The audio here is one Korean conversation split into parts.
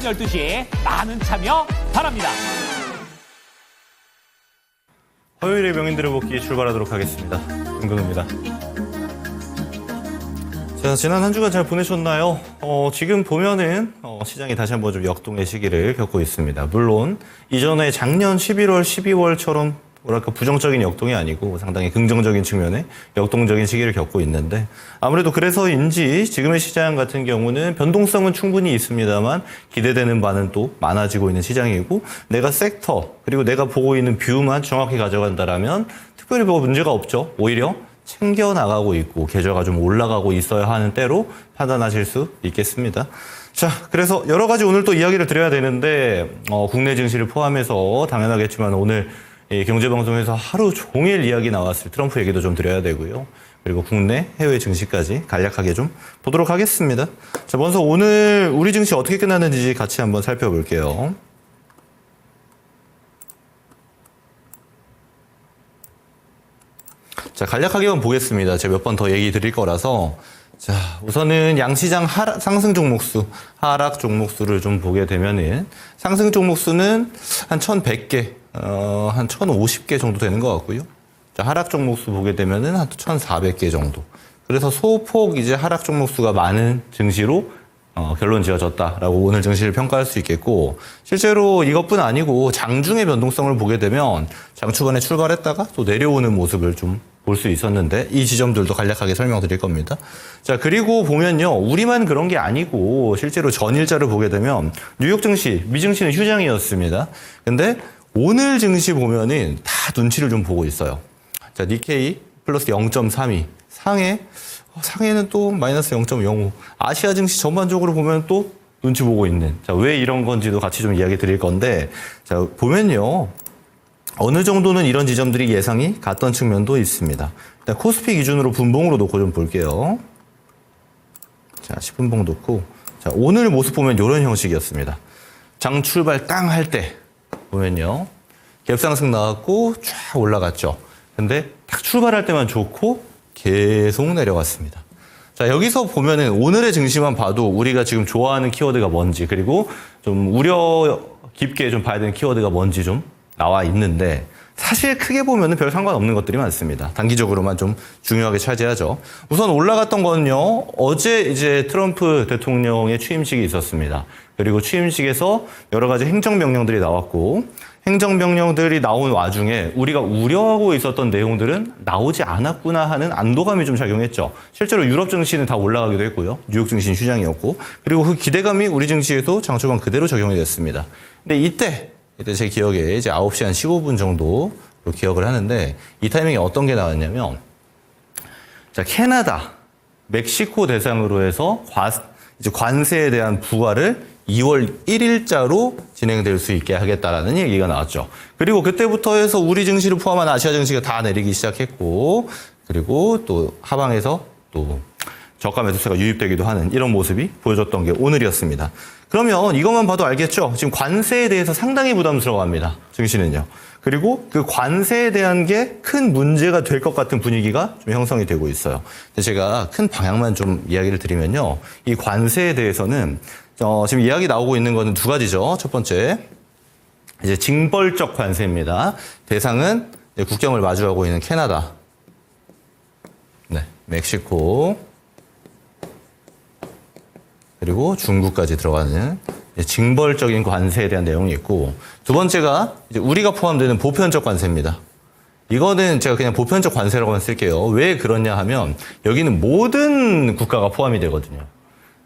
12시에 많은 참여 바랍니다. 화요일의 명인들의 복귀 출발하도록 하겠습니다. 김근우입니다. 자, 지난 한 주간 잘 보내셨나요? 지금 보면은 시장이 다시 한번 좀 역동의 시기를 겪고 있습니다. 물론 이전에 작년 11월, 12월처럼 뭐랄까 부정적인 역동이 아니고 상당히 긍정적인 측면의 역동적인 시기를 겪고 있는데 아무래도 그래서인지 지금의 시장 같은 경우는 변동성은 충분히 있습니다만 기대되는 바는 또 많아지고 있는 시장이고 내가 섹터 그리고 내가 보고 있는 뷰만 정확히 가져간다라면 특별히 뭐 문제가 없죠. 오히려 챙겨나가고 있고 계좌가 좀 올라가고 있어야 하는 때로 판단하실 수 있겠습니다. 자, 그래서 여러 가지 오늘 또 이야기를 드려야 되는데 국내 증시를 포함해서 당연하겠지만 오늘 경제방송에서 하루 종일 이야기 나왔을 트럼프 얘기도 좀 드려야 되고요. 그리고 국내, 해외 증시까지 간략하게 좀 보도록 하겠습니다. 자, 먼저 오늘 우리 증시 어떻게 끝났는지 같이 한번 살펴볼게요. 자, 간략하게만 보겠습니다. 제가 몇 번 더 얘기 드릴 거라서. 자, 우선은 양시장 상승 종목수, 하락 종목수를 좀 보게 되면은 상승 종목수는 한 1,100개, 한 1,050개 정도 되는 것 같고요. 자, 하락 종목수 보게 되면은 한 1,400개 정도. 그래서 소폭 이제 하락 종목수가 많은 증시로 결론 지어졌다라고 오늘 증시를 평가할 수 있겠고 실제로 이것뿐 아니고 장중의 변동성을 보게 되면 장 초반에 출발했다가 또 내려오는 모습을 좀 볼 수 있었는데 이 지점들도 간략하게 설명드릴 겁니다. 자, 그리고 보면요. 우리만 그런 게 아니고 실제로 전일자를 보게 되면 뉴욕 증시, 미 증시는 휴장이었습니다. 근데 오늘 증시 보면은 다 눈치를 좀 보고 있어요. 자, 니케이 플러스 0.32, 상해는 또 마이너스 0.05. 아시아 증시 전반적으로 보면 또 눈치 보고 있는. 자, 왜 이런 건지도 같이 좀 이야기 드릴 건데, 자, 보면요. 어느 정도는 이런 지점들이 예상이 갔던 측면도 있습니다. 일단 코스피 기준으로 분봉으로 놓고 좀 볼게요. 자, 10분봉 놓고. 자, 오늘 모습 보면 이런 형식이었습니다. 장 출발 땅 할 때 보면요. 갭상승 나왔고 쫙 올라갔죠. 근데 딱 출발할 때만 좋고 계속 내려갔습니다. 자, 여기서 보면은 오늘의 증시만 봐도 우리가 지금 좋아하는 키워드가 뭔지 그리고 좀 우려 깊게 좀 봐야 되는 키워드가 뭔지 좀 나와 있는데 사실 크게 보면은 별 상관없는 것들이 많습니다. 단기적으로만 좀 중요하게 차지하죠. 우선 올라갔던 거는요. 어제 이제 트럼프 대통령의 취임식이 있었습니다. 그리고 취임식에서 여러 가지 행정명령들이 나왔고 행정명령들이 나온 와중에 우리가 우려하고 있었던 내용들은 나오지 않았구나 하는 안도감이 좀 작용했죠. 실제로 유럽 증시는 다 올라가기도 했고요. 뉴욕 증시는 휴장이었고 그리고 그 기대감이 우리 증시에도 장초반 그대로 적용이 됐습니다. 근데 이때 제 기억에 이제 9시 한 15분 정도 기억을 하는데 이 타이밍에 어떤 게 나왔냐면 자, 캐나다, 멕시코 대상으로 해서 이제 관세에 대한 부과를 2월 1일자로 진행될 수 있게 하겠다라는 얘기가 나왔죠. 그리고 그때부터 해서 우리 증시를 포함한 아시아 증시가 다 내리기 시작했고 그리고 또 하방에서 또 저가 매수세가 유입되기도 하는 이런 모습이 보여줬던 게 오늘이었습니다. 그러면 이것만 봐도 알겠죠? 지금 관세에 대해서 상당히 부담스러워합니다. 증시는요. 그리고 그 관세에 대한 게 큰 문제가 될 것 같은 분위기가 좀 형성이 되고 있어요. 제가 큰 방향만 좀 이야기를 드리면요. 이 관세에 대해서는 지금 이야기 나오고 있는 거는 두 가지죠. 첫 번째, 이제 징벌적 관세입니다. 대상은 국경을 마주하고 있는 캐나다, 네, 멕시코, 그리고 중국까지 들어가는 징벌적인 관세에 대한 내용이 있고 두 번째가 이제 우리가 포함되는 보편적 관세입니다. 이거는 제가 그냥 보편적 관세라고만 쓸게요. 왜 그러냐 하면 여기는 모든 국가가 포함이 되거든요.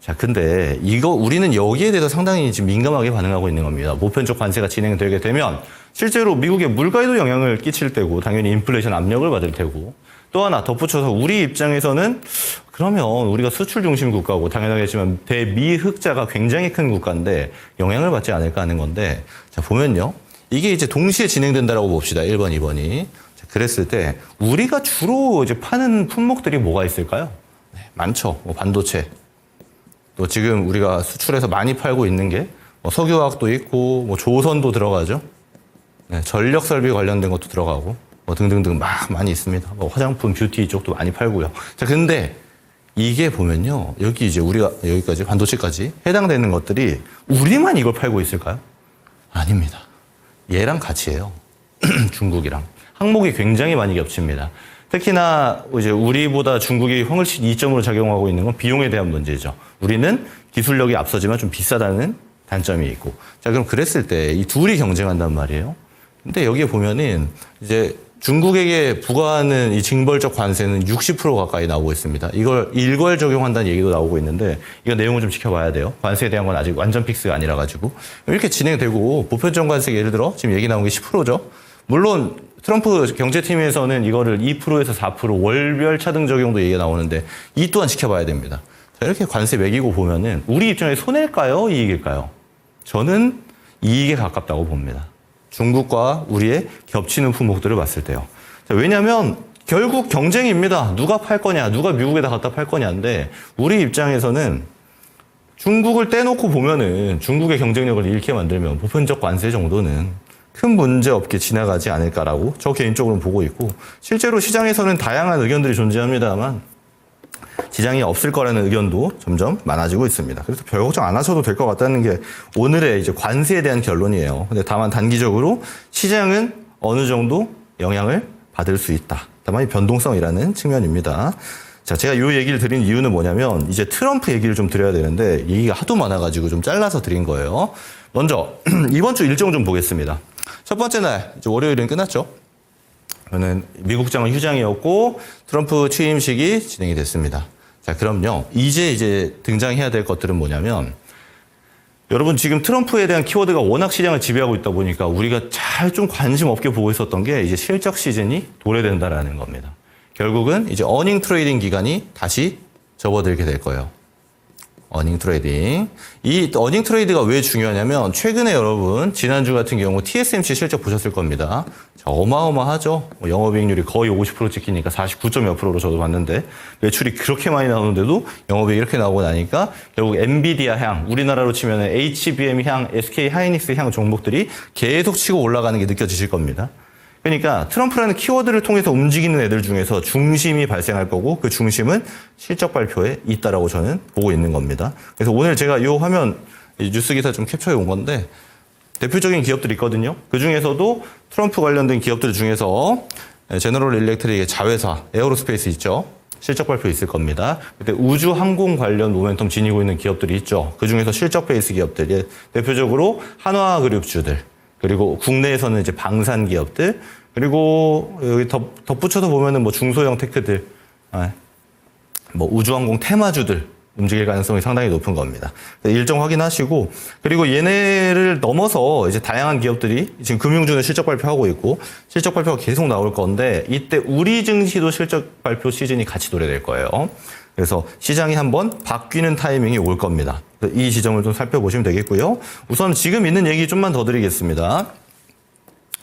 자, 근데 우리는 여기에 대해서 상당히 지금 민감하게 반응하고 있는 겁니다. 보편적 관세가 진행되게 되면 실제로 미국의 물가에도 영향을 끼칠 테고 당연히 인플레이션 압력을 받을 테고 또 하나 덧붙여서 우리 입장에서는 그러면 우리가 수출 중심 국가고 당연하겠지만 대미흑자가 굉장히 큰 국가인데 영향을 받지 않을까 하는 건데 자, 보면요. 이게 이제 동시에 진행된다라고 봅시다. 1번, 2번이. 자, 그랬을 때 우리가 주로 이제 파는 품목들이 뭐가 있을까요? 네, 많죠. 뭐 반도체. 또 지금 우리가 수출해서 많이 팔고 있는 게 뭐 석유화학도 있고 뭐 조선도 들어가죠. 네, 전력 설비 관련된 것도 들어가고 뭐 등등등 막 많이 있습니다. 뭐 화장품, 뷰티 이쪽도 많이 팔고요. 자, 근데 이게 보면요. 여기 이제 우리가 여기까지 반도체까지 해당되는 것들이 우리만 이걸 팔고 있을까요? 아닙니다. 얘랑 같이 해요. 중국이랑. 항목이 굉장히 많이 겹칩니다. 특히나 이제 우리보다 중국이 훨씬 이점으로 작용하고 있는 건 비용에 대한 문제죠. 우리는 기술력이 앞서지만 좀 비싸다는 단점이 있고. 자, 그럼 그랬을 때 이 둘이 경쟁한단 말이에요. 근데 여기에 보면은 이제 중국에게 부과하는 이 징벌적 관세는 60% 가까이 나오고 있습니다. 이걸 일괄 적용한다는 얘기도 나오고 있는데 이거 내용을 좀 지켜봐야 돼요. 관세에 대한 건 아직 완전 픽스가 아니라 가지고 이렇게 진행되고 보편적 관세 예를 들어 지금 얘기 나온 게 10%죠. 물론 트럼프 경제팀에서는 이거를 2%에서 4% 월별 차등 적용도 얘기가 나오는데 이 또한 지켜봐야 됩니다. 자, 이렇게 관세 매기고 보면은 우리 입장에 손해일까요? 이익일까요? 저는 이익에 가깝다고 봅니다. 중국과 우리의 겹치는 품목들을 봤을 때요. 자, 왜냐하면 결국 경쟁입니다. 누가 팔 거냐, 누가 미국에다 갖다 팔 거냐인데 우리 입장에서는 중국을 떼놓고 보면은 중국의 경쟁력을 잃게 만들면 보편적 관세 정도는 큰 문제 없게 지나가지 않을까라고 저 개인적으로는 보고 있고 실제로 시장에서는 다양한 의견들이 존재합니다만 지장이 없을 거라는 의견도 점점 많아지고 있습니다. 그래서 별 걱정 안 하셔도 될 것 같다는 게 오늘의 이제 관세에 대한 결론이에요. 근데 다만 단기적으로 시장은 어느 정도 영향을 받을 수 있다. 다만 이 변동성이라는 측면입니다. 자, 제가 이 얘기를 드린 이유는 뭐냐면 이제 트럼프 얘기를 좀 드려야 되는데 얘기가 하도 많아가지고 좀 잘라서 드린 거예요. 먼저 이번 주 일정 좀 보겠습니다. 첫 번째 날 이제 월요일은 끝났죠. 저는 미국 국장은 휴장이었고 트럼프 취임식이 진행이 됐습니다. 자, 그럼요. 이제 등장해야 될 것들은 뭐냐면 여러분 지금 트럼프에 대한 키워드가 워낙 시장을 지배하고 있다 보니까 우리가 잘 좀 관심 없게 보고 있었던 게 이제 실적 시즌이 도래된다라는 겁니다. 결국은 이제 어닝 트레이딩 기간이 다시 접어들게 될 거예요. 어닝 트레이딩. 이 어닝 트레이드가 왜 중요하냐면 최근에 여러분 지난주 같은 경우 TSMC 실적 보셨을 겁니다. 자, 어마어마하죠. 영업이익률이 거의 50% 찍히니까 49몇 %로 저도 봤는데 매출이 그렇게 많이 나오는데도 영업이익이 이렇게 나오고 나니까 결국 엔비디아 향, 우리나라로 치면 HBM 향, SK 하이닉스 향 종목들이 계속 치고 올라가는 게 느껴지실 겁니다. 그러니까 트럼프라는 키워드를 통해서 움직이는 애들 중에서 중심이 발생할 거고 그 중심은 실적 발표에 있다라고 저는 보고 있는 겁니다. 그래서 오늘 제가 이 화면 뉴스 기사 좀 캡처해 온 건데 대표적인 기업들이 있거든요. 그 중에서도 트럼프 관련된 기업들 중에서 제너럴 일렉트릭의 자회사 에어로스페이스 있죠. 실적 발표 있을 겁니다. 그때 우주 항공 관련 모멘텀 지니고 있는 기업들이 있죠. 그 중에서 실적 베이스 기업들 대표적으로 한화그룹주들 그리고 국내에서는 이제 방산 기업들, 그리고 여기 덧붙여서 보면은 뭐 중소형 테크들, 뭐 우주항공 테마주들 움직일 가능성이 상당히 높은 겁니다. 일정 확인하시고, 그리고 얘네를 넘어서 이제 다양한 기업들이 지금 금융주는 실적 발표하고 있고, 실적 발표가 계속 나올 건데, 이때 우리 증시도 실적 발표 시즌이 같이 도래될 거예요. 그래서 시장이 한번 바뀌는 타이밍이 올 겁니다. 이 지점을 좀 살펴보시면 되겠고요. 우선 지금 있는 얘기 좀만 더 드리겠습니다.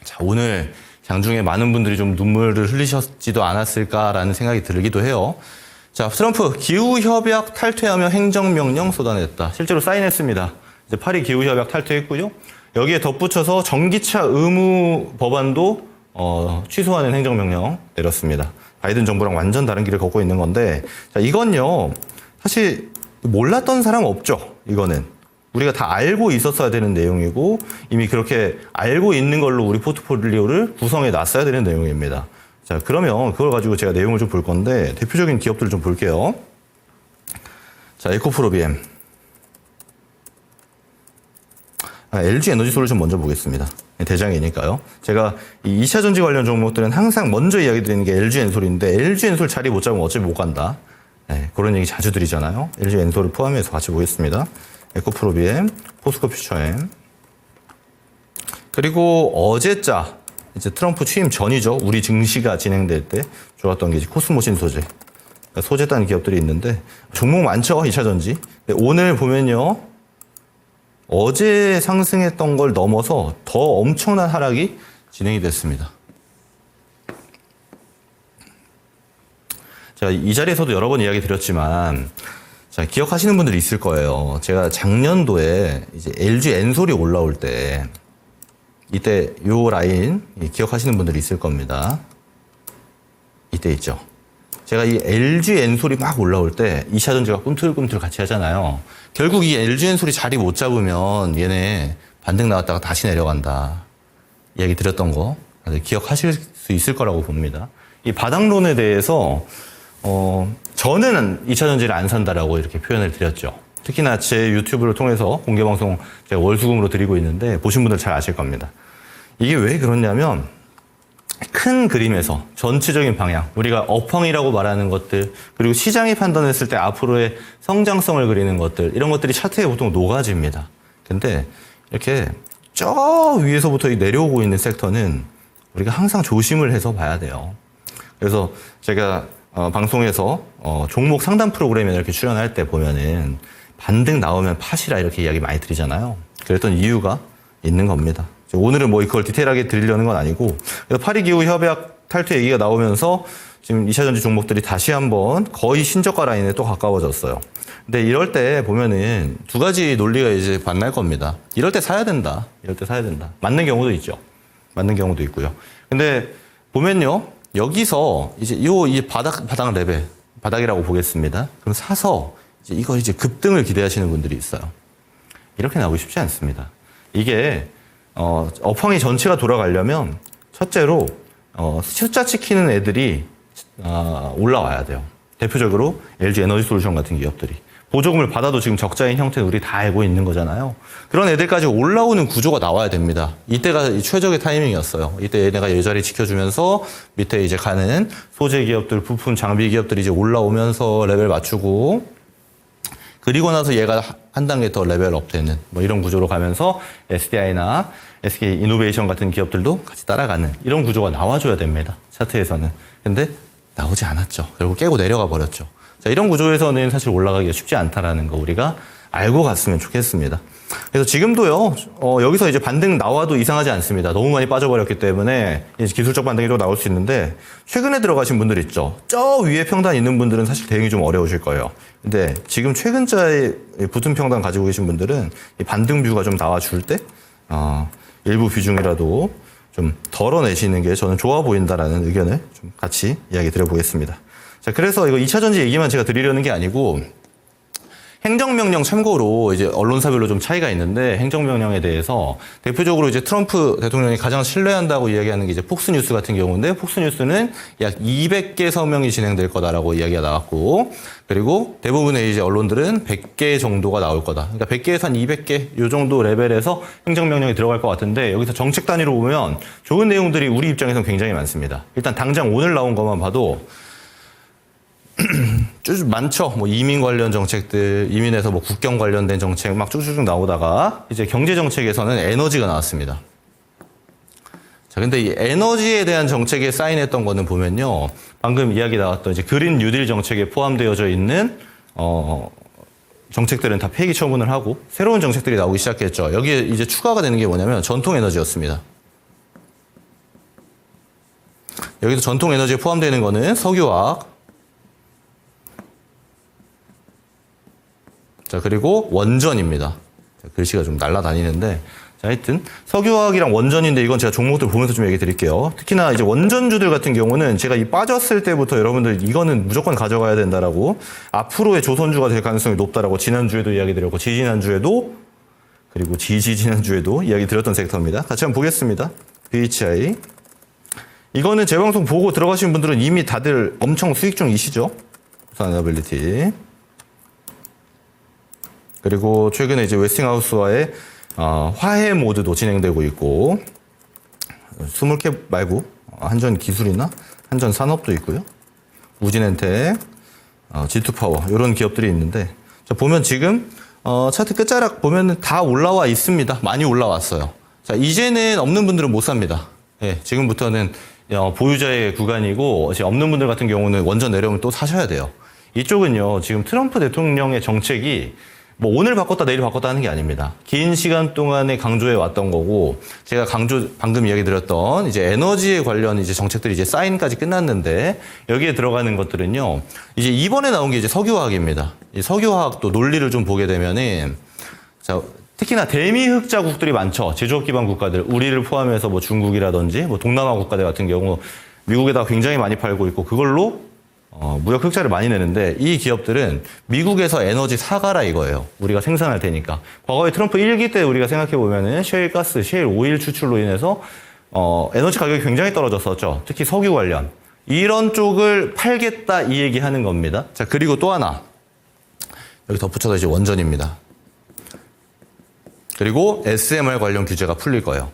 자, 오늘 장중에 많은 분들이 좀 눈물을 흘리셨지도 않았을까라는 생각이 들기도 해요. 자, 트럼프 기후협약 탈퇴하며 행정명령 쏟아냈다. 실제로 사인했습니다. 이제 파리 기후협약 탈퇴했고요. 여기에 덧붙여서 전기차 의무 법안도 취소하는 행정명령 내렸습니다. 바이든 정부랑 완전 다른 길을 걷고 있는 건데, 자, 이건요, 사실 몰랐던 사람 없죠, 이거는. 우리가 다 알고 있었어야 되는 내용이고, 이미 그렇게 알고 있는 걸로 우리 포트폴리오를 구성해 놨어야 되는 내용입니다. 자, 그러면 그걸 가지고 제가 내용을 좀 볼 건데, 대표적인 기업들을 좀 볼게요. 자, 에코프로비엠. LG 에너지 솔루션 먼저 보겠습니다. 대장이니까요. 제가 이 2차 전지 관련 종목들은 항상 먼저 이야기 드리는 게 LG 엔솔인데 LG 엔솔 자리 못 잡으면 어차피 못 간다. 네, 그런 얘기 자주 드리잖아요. LG 엔솔을 포함해서 같이 보겠습니다. 에코프로비엠, 포스코 퓨처엠. 그리고 어제자 이제 트럼프 취임 전이죠. 우리 증시가 진행될 때 좋았던 게 이제 코스모신 소재. 그러니까 소재 딴 기업들이 있는데 종목 많죠. 2차 전지. 오늘 보면요. 어제 상승했던 걸 넘어서 더 엄청난 하락이 진행이 됐습니다. 자, 이 자리에서도 여러 번 이야기 드렸지만, 자, 기억하시는 분들이 있을 거예요. 제가 작년도에 이제 LG 엔솔이 올라올 때, 이때 요 라인 기억하시는 분들이 있을 겁니다. 이때 있죠. 제가 이 LG 엔솔이 막 올라올 때 2차 전지가 꿈틀꿈틀 같이 하잖아요. 결국 이 LG 엔솔이 자리 못 잡으면 얘네 반등 나왔다가 다시 내려간다. 이야기 드렸던 거 기억하실 수 있을 거라고 봅니다. 이 바닥론에 대해서 저는 2차 전지를 안 산다라고 이렇게 표현을 드렸죠. 특히나 제 유튜브를 통해서 공개방송 제가 월수금으로 드리고 있는데 보신 분들 잘 아실 겁니다. 이게 왜 그렇냐면 큰 그림에서 전체적인 방향, 우리가 업황이라고 말하는 것들, 그리고 시장이 판단했을 때 앞으로의 성장성을 그리는 것들, 이런 것들이 차트에 보통 녹아집니다. 근데 이렇게 저 위에서부터 내려오고 있는 섹터는 우리가 항상 조심을 해서 봐야 돼요. 그래서 제가 방송에서 종목 상담 프로그램에 이렇게 출연할 때 보면은 반등 나오면 팟이라 이렇게 이야기 많이 드리잖아요. 그랬던 이유가 있는 겁니다. 오늘은 뭐 이걸 디테일하게 드리려는 건 아니고, 파리기후 협약 탈퇴 얘기가 나오면서 지금 2차전지 종목들이 다시 한번 거의 신저가 라인에 또 가까워졌어요. 근데 이럴 때 보면은 두 가지 논리가 이제 만날 겁니다. 이럴 때 사야 된다. 이럴 때 사야 된다. 맞는 경우도 있죠. 맞는 경우도 있고요. 근데 보면요. 여기서 이제 이 바닥 레벨, 바닥이라고 보겠습니다. 그럼 사서 이거 이제 급등을 기대하시는 분들이 있어요. 이렇게 나오기 쉽지 않습니다. 이게 업황이 전체가 돌아가려면 첫째로 숫자 지키는 애들이 올라와야 돼요. 대표적으로 LG 에너지 솔루션 같은 기업들이 보조금을 받아도 지금 적자인 형태는 우리 다 알고 있는 거잖아요. 그런 애들까지 올라오는 구조가 나와야 됩니다. 이때가 최적의 타이밍이었어요. 이때 얘네가 이 자리 지켜주면서 밑에 이제 가는 소재 기업들, 부품 장비 기업들이 이제 올라오면서 레벨 맞추고, 그리고 나서 얘가 한 단계 더 레벨업 되는 뭐 이런 구조로 가면서 SDI나 SK 이노베이션 같은 기업들도 같이 따라가는 이런 구조가 나와줘야 됩니다. 차트에서는. 근데 나오지 않았죠. 결국 깨고 내려가 버렸죠. 자, 이런 구조에서는 사실 올라가기가 쉽지 않다라는 거 우리가 알고 갔으면 좋겠습니다. 그래서 지금도요, 여기서 이제 반등 나와도 이상하지 않습니다. 너무 많이 빠져버렸기 때문에 이제 기술적 반등이 또 나올 수 있는데, 최근에 들어가신 분들 있죠. 저 위에 평단 있는 분들은 사실 대응이 좀 어려우실 거예요. 근데 지금 최근자에 붙은 평단 가지고 계신 분들은 이 반등 뷰가 좀 나와줄 때, 일부 비중이라도 좀 덜어내시는 게 저는 좋아 보인다라는 의견을 좀 같이 이야기 드려보겠습니다. 자, 그래서 이거 2차 전지 얘기만 제가 드리려는 게 아니고, 행정명령 참고로 이제 언론사별로 좀 차이가 있는데, 행정명령에 대해서 대표적으로 이제 트럼프 대통령이 가장 신뢰한다고 이야기하는 게 이제 폭스뉴스 같은 경우인데, 폭스뉴스는 약 200개 서명이 진행될 거다라고 이야기가 나왔고, 그리고 대부분의 이제 언론들은 100개 정도가 나올 거다. 그러니까 100개에서 한 200개 요 정도 레벨에서 행정명령이 들어갈 것 같은데, 여기서 정책 단위로 보면 좋은 내용들이 우리 입장에서는 굉장히 많습니다. 일단 당장 오늘 나온 것만 봐도 쭉 많죠. 뭐 이민 관련 정책들, 이민에서 뭐 국경 관련된 정책 막 쭉쭉쭉 나오다가 이제 경제 정책에서는 에너지가 나왔습니다. 자, 근데 이 에너지에 대한 정책에 사인했던 거는 보면요, 방금 이야기 나왔던 이제 그린 뉴딜 정책에 포함되어져 있는 정책들은 다 폐기 처분을 하고 새로운 정책들이 나오기 시작했죠. 여기에 이제 추가가 되는 게 뭐냐면 전통 에너지였습니다. 여기서 전통 에너지에 포함되는 거는 석유화학, 자, 그리고 원전입니다. 자, 글씨가 좀 날아다니는데, 자, 하여튼 석유화학이랑 원전인데, 이건 제가 종목들 보면서 좀 얘기 드릴게요. 특히나 이제 원전주들 같은 경우는 제가 이 빠졌을 때부터 여러분들 이거는 무조건 가져가야 된다라고, 앞으로의 조선주가 될 가능성이 높다라고 지난주에도 이야기 드렸고, 지지난주에도, 그리고 지지난주에도 이야기 드렸던 섹터입니다. 같이 한번 보겠습니다. BHI. 이거는 제 방송 보고 들어가신 분들은 이미 다들 엄청 수익 중이시죠? 사나빌리티. 그리고 최근에 이제 웨스팅하우스와의 화해 모드도 진행되고 있고, 스몰캡 말고 한전 기술이나 한전 산업도 있고요. 우진엔텍, G2파워 이런 기업들이 있는데, 자, 보면 지금 차트 끝자락 보면은 다 올라와 있습니다. 많이 올라왔어요. 자, 이제는 없는 분들은 못 삽니다. 예, 지금부터는 보유자의 구간이고, 없는 분들 같은 경우는 원전 내려오면 또 사셔야 돼요. 이쪽은요, 지금 트럼프 대통령의 정책이 뭐 오늘 바꿨다 내일 바꿨다 하는 게 아닙니다. 긴 시간 동안에 강조해 왔던 거고, 제가 방금 이야기 드렸던 이제 에너지에 관련 이제 정책들이 이제 사인까지 끝났는데, 여기에 들어가는 것들은요, 이제 이번에 나온 게 이제 석유화학입니다. 이 석유화학도 논리를 좀 보게 되면은, 자, 특히나 대미 흑자국들이 많죠. 제조업 기반 국가들, 우리를 포함해서 뭐 중국이라든지 뭐 동남아 국가들 같은 경우 미국에다가 굉장히 많이 팔고 있고, 그걸로 무역 흑자를 많이 내는데 이 기업들은 미국에서 에너지 사가라 이거예요. 우리가 생산할 테니까. 과거에 트럼프 1기 때 우리가 생각해 보면은 셰일 가스, 셰일 오일 추출로 인해서 에너지 가격이 굉장히 떨어졌었죠. 특히 석유 관련. 이런 쪽을 팔겠다 이 얘기하는 겁니다. 자, 그리고 또 하나. 여기 덧붙여서 이제 원전입니다. 그리고 SMR 관련 규제가 풀릴 거예요.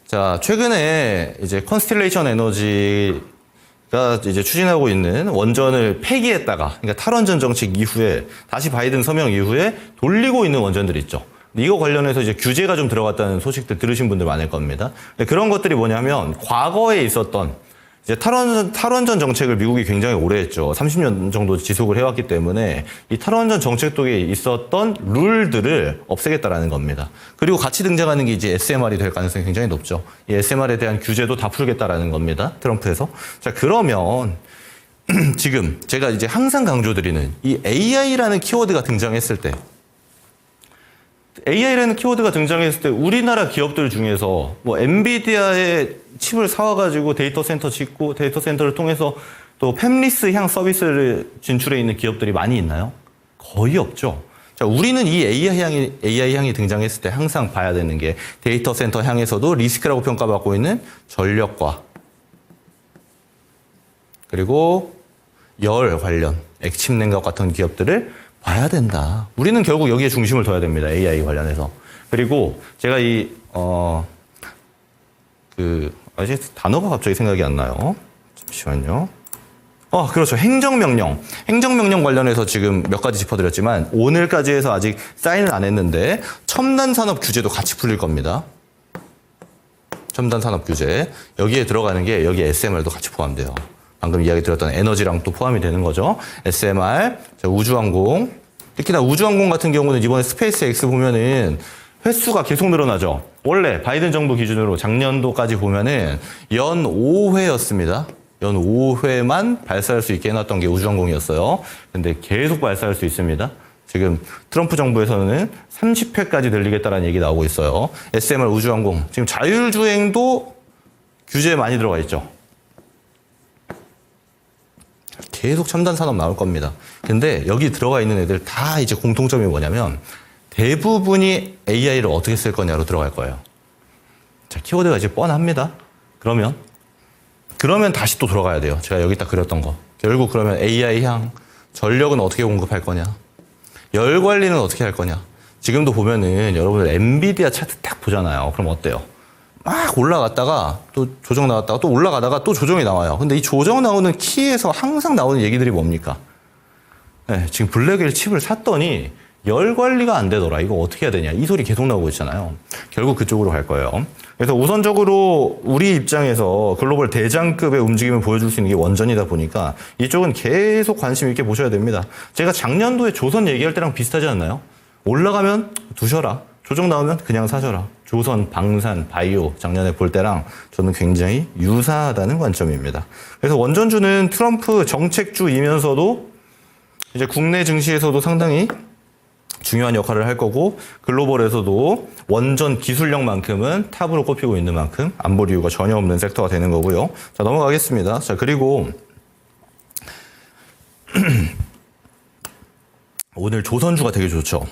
자, 최근에 이제 컨스텔레이션 에너지가 이제 추진하고 있는 원전을 폐기했다가, 그러니까 탈원전 정책 이후에 다시 바이든 서명 이후에 돌리고 있는 원전들이 있죠. 이거 관련해서 이제 규제가 좀 들어갔다는 소식들 들으신 분들 많을 겁니다. 그런 것들이 뭐냐면 과거에 있었던 이제 탈원전 정책을 미국이 굉장히 오래 했죠. 30년 정도 지속을 해왔기 때문에 이 탈원전 정책 속에 있었던 룰들을 없애겠다라는 겁니다. 그리고 같이 등장하는 게 이제 SMR이 될 가능성이 굉장히 높죠. 이 SMR에 대한 규제도 다 풀겠다라는 겁니다. 트럼프에서. 자, 그러면 지금 제가 이제 항상 강조드리는 이 AI라는 키워드가 등장했을 때 AI라는 키워드가 등장했을 때 우리나라 기업들 중에서 뭐 엔비디아의 칩을 사와가지고 데이터 센터 짓고 데이터 센터를 통해서 또 팹리스 향 서비스를 진출해 있는 기업들이 많이 있나요? 거의 없죠. 자, 우리는 이 AI 향이 등장했을 때 항상 봐야 되는 게 데이터 센터 향에서도 리스크라고 평가받고 있는 전력과 그리고 열 관련 액침 냉각 같은 기업들을 봐야 된다. 우리는 결국 여기에 중심을 둬야 됩니다. AI 관련해서. 그리고 제가 아직 단어가 갑자기 생각이 안 나요. 잠시만요. 그렇죠. 행정명령. 행정명령 관련해서 지금 몇 가지 짚어드렸지만 오늘까지 해서 아직 사인을 안 했는데 첨단 산업 규제도 같이 풀릴 겁니다. 첨단 산업 규제. 여기에 들어가는 게 여기 SMR도 같이 포함돼요. 방금 이야기 드렸던 에너지랑 또 포함이 되는 거죠. SMR, 우주항공. 특히나 우주항공 같은 경우는 이번에 스페이스 X 보면은 횟수가 계속 늘어나죠. 원래 바이든 정부 기준으로 작년도까지 보면은 연 5회였습니다. 연 5회만 발사할 수 있게 해놨던 게 우주항공이었어요. 근데 계속 발사할 수 있습니다. 지금 트럼프 정부에서는 30회까지 늘리겠다라는 얘기 나오고 있어요. SMR 우주항공. 지금 자율주행도 규제에 많이 들어가 있죠. 계속 첨단 산업 나올 겁니다. 근데 여기 들어가 있는 애들 다 이제 공통점이 뭐냐면 대부분이 AI를 어떻게 쓸 거냐로 들어갈 거예요. 자, 키워드가 이제 뻔합니다. 그러면 다시 또 들어가야 돼요. 제가 여기 딱 그렸던 거. 결국 그러면 AI 향, 전력은 어떻게 공급할 거냐? 열 관리는 어떻게 할 거냐? 지금도 보면은 여러분들 엔비디아 차트 딱 보잖아요. 그럼 어때요? 막 올라갔다가 또 조정 나왔다가 또 올라가다가 또 조정이 나와요. 근데 이 조정 나오는 키에서 항상 나오는 얘기들이 뭡니까? 네, 지금 블랙웰 칩을 샀더니 열 관리가 안 되더라. 이거 어떻게 해야 되냐. 이 소리 계속 나오고 있잖아요. 결국 그쪽으로 갈 거예요. 그래서 우선적으로 우리 입장에서 글로벌 대장급의 움직임을 보여줄 수 있는 게 원전이다 보니까 이쪽은 계속 관심 있게 보셔야 됩니다. 제가 작년도에 조선 얘기할 때랑 비슷하지 않나요? 올라가면 두셔라. 조정 나오면 그냥 사셔라. 조선, 방산, 바이오 작년에 볼 때랑 저는 굉장히 유사하다는 관점입니다. 그래서 원전주는 트럼프 정책주이면서도 이제 국내 증시에서도 상당히 중요한 역할을 할 거고 글로벌에서도 원전 기술력만큼은 탑으로 꼽히고 있는 만큼 안 볼 이유가 전혀 없는 섹터가 되는 거고요. 자, 넘어가겠습니다. 자, 그리고 오늘 조선주가 되게 좋죠.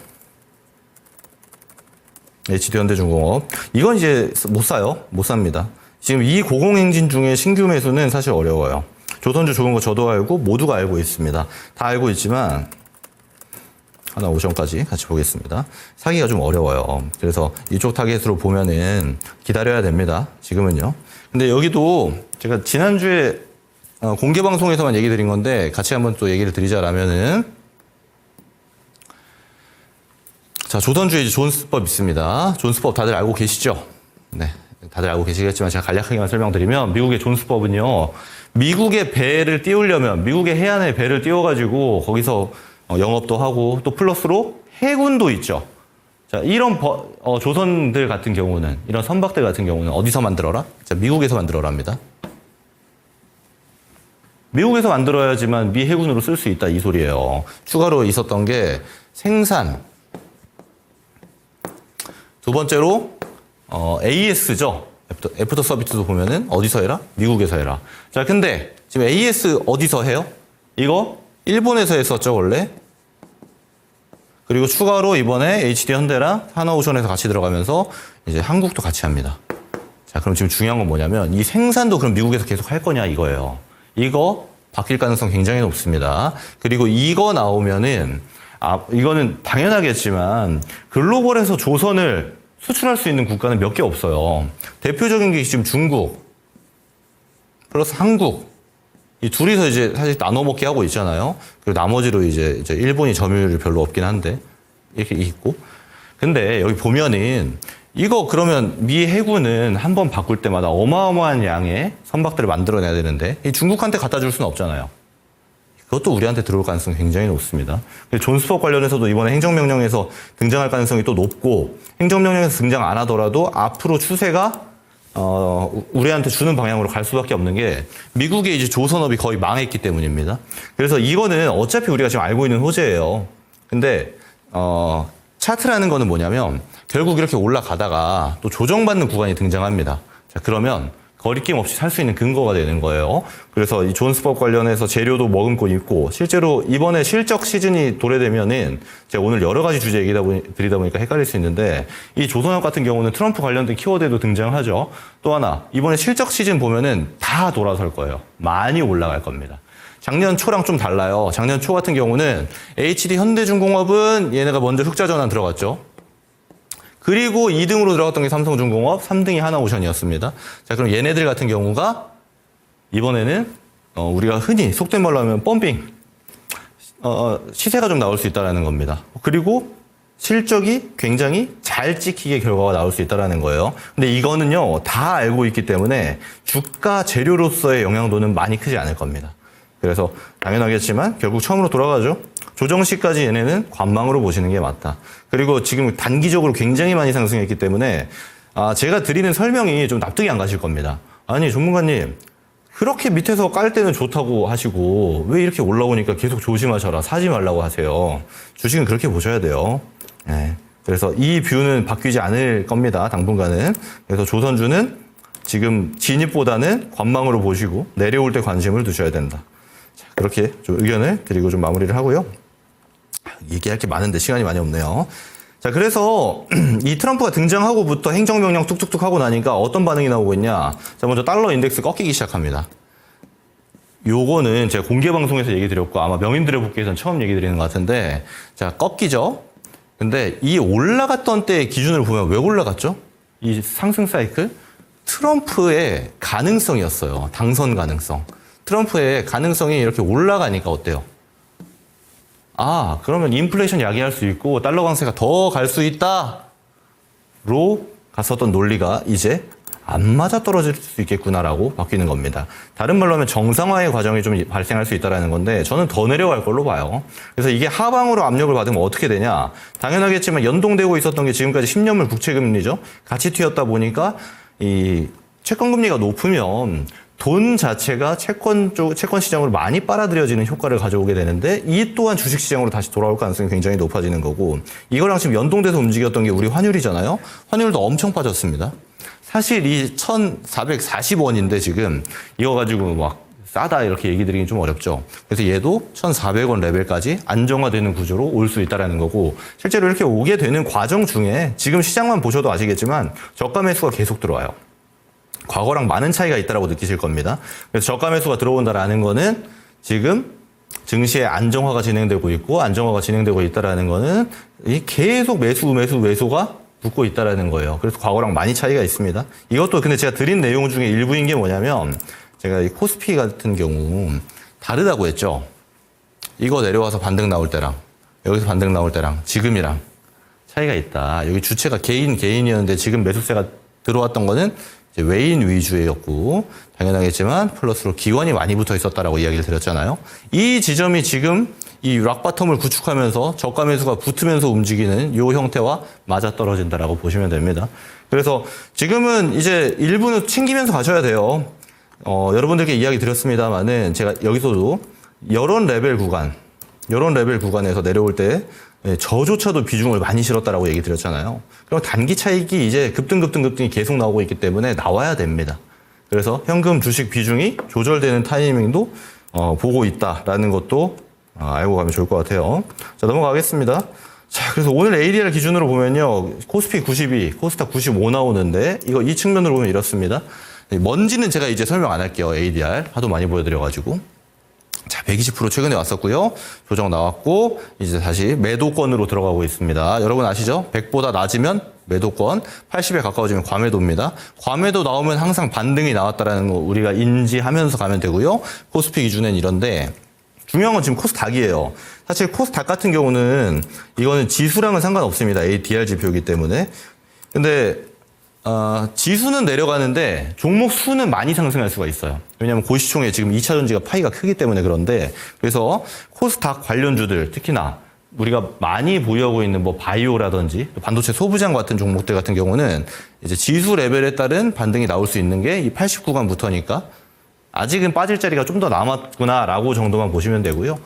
HD현대중공업. 이건 이제 못 사요. 못 삽니다. 지금 이 고공행진 중에 신규 매수는 사실 어려워요. 조선주 좋은 거 저도 알고 모두가 알고 있습니다. 다 알고 있지만 하나 오션까지 같이 보겠습니다. 사기가 좀 어려워요. 그래서 이쪽 타겟으로 보면은 기다려야 됩니다. 지금은요. 근데 여기도 제가 지난주에 공개 방송에서만 얘기 드린 건데 같이 한번 또 얘기를 드리자라면은 자, 조선주에 이제 존스법 있습니다. 존스법 다들 알고 계시죠? 네. 다들 알고 계시겠지만 제가 간략하게만 설명드리면 미국의 존스법은요. 미국의 배를 띄우려면 미국의 해안에 배를 띄워가지고 거기서 영업도 하고 또 플러스로 해군도 있죠. 자, 이런 조선들 같은 경우는 이런 선박들 같은 경우는 어디서 만들어라? 자, 미국에서 만들어랍니다. 미국에서 만들어야지만 미 해군으로 쓸 수 있다 이 소리예요. 추가로 있었던 게 생산. 두 번째로 AS죠. 애프터 서비스도 보면은 어디서 해라? 미국에서 해라. 자, 근데 지금 AS 어디서 해요? 이거 일본에서 했었죠, 원래. 그리고 추가로 이번에 HD 현대랑 하나오션에서 같이 들어가면서 이제 한국도 같이 합니다. 자, 그럼 지금 중요한 건 뭐냐면 이 생산도 그럼 미국에서 계속 할 거냐 이거예요. 이거 바뀔 가능성 굉장히 높습니다. 그리고 이거 나오면은 이거는 당연하겠지만 글로벌에서 조선을 수출할 수 있는 국가는 몇 개 없어요. 대표적인 게 지금 중국 플러스 한국 이 둘이서 이제 사실 나눠 먹기 하고 있잖아요. 그리고 나머지로 이제 일본이 점유율이 별로 없긴 한데 이렇게 있고. 근데 여기 보면은 이거 그러면 미 해군은 한 번 바꿀 때마다 어마어마한 양의 선박들을 만들어내야 되는데 이 중국한테 갖다 줄 수는 없잖아요. 그것도 우리한테 들어올 가능성이 굉장히 높습니다. 존스법 관련해서도 이번에 행정명령에서 등장할 가능성이 또 높고 행정명령에서 등장 안 하더라도 앞으로 추세가 우리한테 주는 방향으로 갈 수밖에 없는 게 미국의 이제 조선업이 거의 망했기 때문입니다. 그래서 이거는 어차피 우리가 지금 알고 있는 호재예요. 근데 차트라는 거는 뭐냐면 결국 이렇게 올라가다가 또 조정받는 구간이 등장합니다. 자, 그러면 거리낌 없이 살 수 있는 근거가 되는 거예요. 그래서 이 존스법 관련해서 재료도 머금고 있고 실제로 이번에 실적 시즌이 도래되면은 제가 오늘 여러 가지 주제 드리다 보니까 헷갈릴 수 있는데 이 조선업 같은 경우는 트럼프 관련된 키워드에도 등장하죠. 또 하나 이번에 실적 시즌 보면은 다 돌아설 거예요. 많이 올라갈 겁니다. 작년 초랑 좀 달라요. 작년 초 같은 경우는 HD 현대중공업은 얘네가 먼저 흑자 전환 들어갔죠. 그리고 2등으로 들어갔던 게 삼성중공업, 3등이 하나오션이었습니다. 자, 그럼 얘네들 같은 경우가 이번에는 우리가 흔히 속된 말로 하면 펌핑, 시세가 좀 나올 수 있다는 겁니다. 그리고 실적이 굉장히 잘 찍히게 결과가 나올 수 있다는 거예요. 근데 이거는요, 다 알고 있기 때문에 주가 재료로서의 영향도는 많이 크지 않을 겁니다. 그래서 당연하겠지만 결국 처음으로 돌아가죠. 조정 시까지 얘네는 관망으로 보시는 게 맞다. 그리고 지금 단기적으로 굉장히 많이 상승했기 때문에 제가 드리는 설명이 좀 납득이 안 가실 겁니다. 아니 전문가님 그렇게 밑에서 깔 때는 좋다고 하시고 왜 이렇게 올라오니까 계속 조심하셔라 사지 말라고 하세요. 주식은 그렇게 보셔야 돼요. 네. 그래서 이 뷰는 바뀌지 않을 겁니다. 당분간은. 그래서 조선주는 지금 진입보다는 관망으로 보시고 내려올 때 관심을 두셔야 된다. 자, 그렇게 좀 의견을 드리고 좀 마무리를 하고요. 얘기할 게 많은데 시간이 많이 없네요. 자, 그래서 이 트럼프가 등장하고부터 행정명령 뚝뚝뚝 하고 나니까 어떤 반응이 나오고 있냐. 자, 먼저 달러 인덱스 꺾이기 시작합니다. 요거는 제가 공개 방송에서 얘기 드렸고 아마 명인들의 복귀에서는 처음 얘기 드리는 것 같은데 자, 꺾이죠. 근데 이 올라갔던 때의 기준을 보면 왜 올라갔죠? 이 상승 사이클? 트럼프의 가능성이었어요. 당선 가능성. 트럼프의 가능성이 이렇게 올라가니까 어때요? 그러면 인플레이션 야기할 수 있고 달러 강세가 더 갈 수 있다로 갔었던 논리가 이제 안 맞아 떨어질 수 있겠구나라고 바뀌는 겁니다. 다른 말로 하면 정상화의 과정이 좀 발생할 수 있다는 건데 저는 더 내려갈 걸로 봐요. 그래서 이게 하방으로 압력을 받으면 어떻게 되냐. 당연하겠지만 연동되고 있었던 게 지금까지 10년물 국채금리죠. 같이 튀었다 보니까 이 채권금리가 높으면 돈 자체가 채권 시장으로 많이 빨아들여지는 효과를 가져오게 되는데 이 또한 주식시장으로 다시 돌아올 가능성이 굉장히 높아지는 거고 이거랑 지금 연동돼서 움직였던 게 우리 환율이잖아요. 환율도 엄청 빠졌습니다. 사실 이 1,440원인데 지금 이거 가지고 막 싸다 이렇게 얘기 드리긴 좀 어렵죠. 그래서 얘도 1,400원 레벨까지 안정화되는 구조로 올 수 있다는 거고 실제로 이렇게 오게 되는 과정 중에 지금 시장만 보셔도 아시겠지만 저가 매수가 계속 들어와요. 과거랑 많은 차이가 있다고 느끼실 겁니다. 그래서 저가 매수가 들어온다라는 거는 지금 증시의 안정화가 진행되고 있고 안정화가 진행되고 있다라는 거는 계속 매수가 붙고 있다라는 거예요. 그래서 과거랑 많이 차이가 있습니다. 이것도 근데 제가 드린 내용 중에 일부인 게 뭐냐면 제가 이 코스피 같은 경우 다르다고 했죠. 이거 내려와서 반등 나올 때랑 여기서 반등 나올 때랑 지금이랑 차이가 있다. 여기 주체가 개인이었는데 지금 매수세가 들어왔던 거는 이제 외인 위주였고 당연하겠지만 플러스로 기관이 많이 붙어 있었다라고 이야기를 드렸잖아요. 이 지점이 지금 이 락바텀을 구축하면서 저가 매수가 붙으면서 움직이는 이 형태와 맞아떨어진다라고 보시면 됩니다. 그래서 지금은 이제 일부는 챙기면서 가셔야 돼요. 여러분들께 이야기 드렸습니다만은 제가 여기서도 이런 레벨 구간에서 내려올 때 저조차도 비중을 많이 실었다라고 얘기 드렸잖아요. 그럼 단기 차익이 이제 급등이 계속 나오고 있기 때문에 나와야 됩니다. 그래서 현금 주식 비중이 조절되는 타이밍도 보고 있다라는 것도 알고 가면 좋을 것 같아요. 자, 넘어가겠습니다. 자, 그래서 오늘 ADR 기준으로 보면요. 코스피 92, 코스닥 95 나오는데 이 측면으로 보면 이렇습니다. 먼지는 제가 이제 설명 안 할게요. ADR 하도 많이 보여드려가지고. 자, 120% 최근에 왔었고요. 조정 나왔고 이제 다시 매도권으로 들어가고 있습니다. 여러분 아시죠? 100보다 낮으면 매도권, 80에 가까워지면 과매도입니다. 과매도 나오면 항상 반등이 나왔다라는 거 우리가 인지하면서 가면 되고요. 코스피 기준엔 이런데 중요한 건 지금 코스닥이에요. 사실 코스닥 같은 경우는 이거는 지수랑은 상관없습니다. ADR 지표이기 때문에. 근데 지수는 내려가는데 종목 수는 많이 상승할 수가 있어요. 왜냐하면 고시총에 지금 2차 전지가 파이가 크기 때문에 그런데 그래서 코스닥 관련주들 특히나 우리가 많이 보유하고 있는 뭐 바이오라든지 반도체 소부장 같은 종목들 같은 경우는 이제 지수 레벨에 따른 반등이 나올 수 있는 게 이 89간부터니까 아직은 빠질 자리가 좀 더 남았구나라고 정도만 보시면 되고요.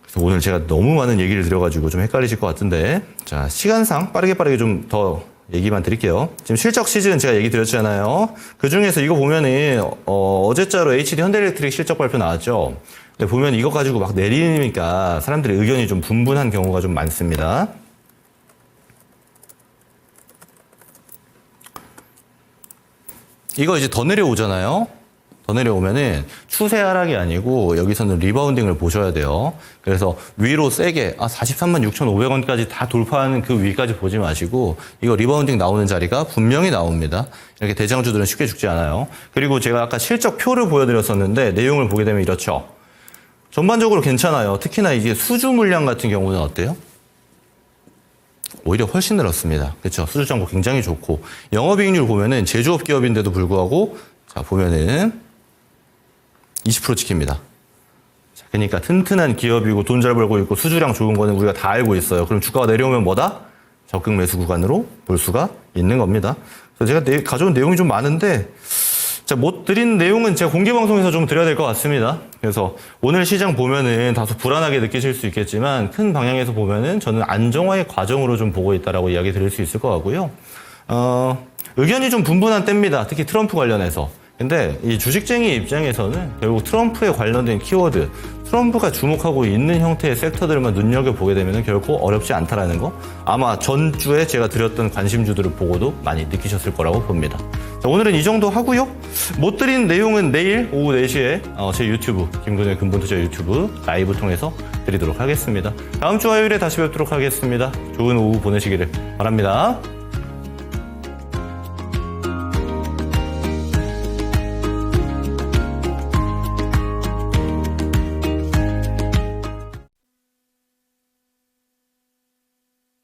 그래서 오늘 제가 너무 많은 얘기를 드려가지고 좀 헷갈리실 것 같은데 자 시간상 빠르게 좀 더 얘기만 드릴게요. 지금 실적 시즌 제가 얘기 드렸잖아요. 그 중에서 이거 보면은 어제자로 HD 현대일렉트릭 실적 발표 나왔죠. 근데 보면 이거 가지고 막 내리니까 사람들의 의견이 좀 분분한 경우가 좀 많습니다. 이거 이제 더 내려오잖아요. 더 내려오면은 추세 하락이 아니고 여기서는 리바운딩을 보셔야 돼요. 그래서 위로 세게 43만 6,500원까지 다 돌파하는 그 위까지 보지 마시고 이거 리바운딩 나오는 자리가 분명히 나옵니다. 이렇게 대장주들은 쉽게 죽지 않아요. 그리고 제가 아까 실적표를 보여드렸었는데 내용을 보게 되면 이렇죠. 전반적으로 괜찮아요. 특히나 이게 수주 물량 같은 경우는 어때요? 오히려 훨씬 늘었습니다. 그렇죠? 수주 정보 굉장히 좋고 영업이익률 보면은 제조업 기업인데도 불구하고 자 보면은 20% 지킵니다. 자, 그러니까 튼튼한 기업이고 돈 잘 벌고 있고 수주량 좋은 거는 우리가 다 알고 있어요. 그럼 주가가 내려오면 뭐다? 적극 매수 구간으로 볼 수가 있는 겁니다. 그래서 제가 가져온 내용이 좀 많은데 자, 못 드린 내용은 제가 공개 방송에서 좀 드려야 될 것 같습니다. 그래서 오늘 시장 보면은 다소 불안하게 느끼실 수 있겠지만 큰 방향에서 보면은 저는 안정화의 과정으로 좀 보고 있다라고 이야기 드릴 수 있을 것 같고요. 의견이 좀 분분한 때입니다. 특히 트럼프 관련해서. 근데 이 주식쟁이 입장에서는 결국 트럼프에 관련된 키워드, 트럼프가 주목하고 있는 형태의 섹터들만 눈여겨보게 되면 결코 어렵지 않다라는 거 아마 전주에 제가 드렸던 관심주들을 보고도 많이 느끼셨을 거라고 봅니다. 자, 오늘은 이 정도 하고요. 못 드린 내용은 내일 오후 4시에 제 유튜브, 김근우의 근본투자 유튜브 라이브 통해서 드리도록 하겠습니다. 다음 주 화요일에 다시 뵙도록 하겠습니다. 좋은 오후 보내시기를 바랍니다.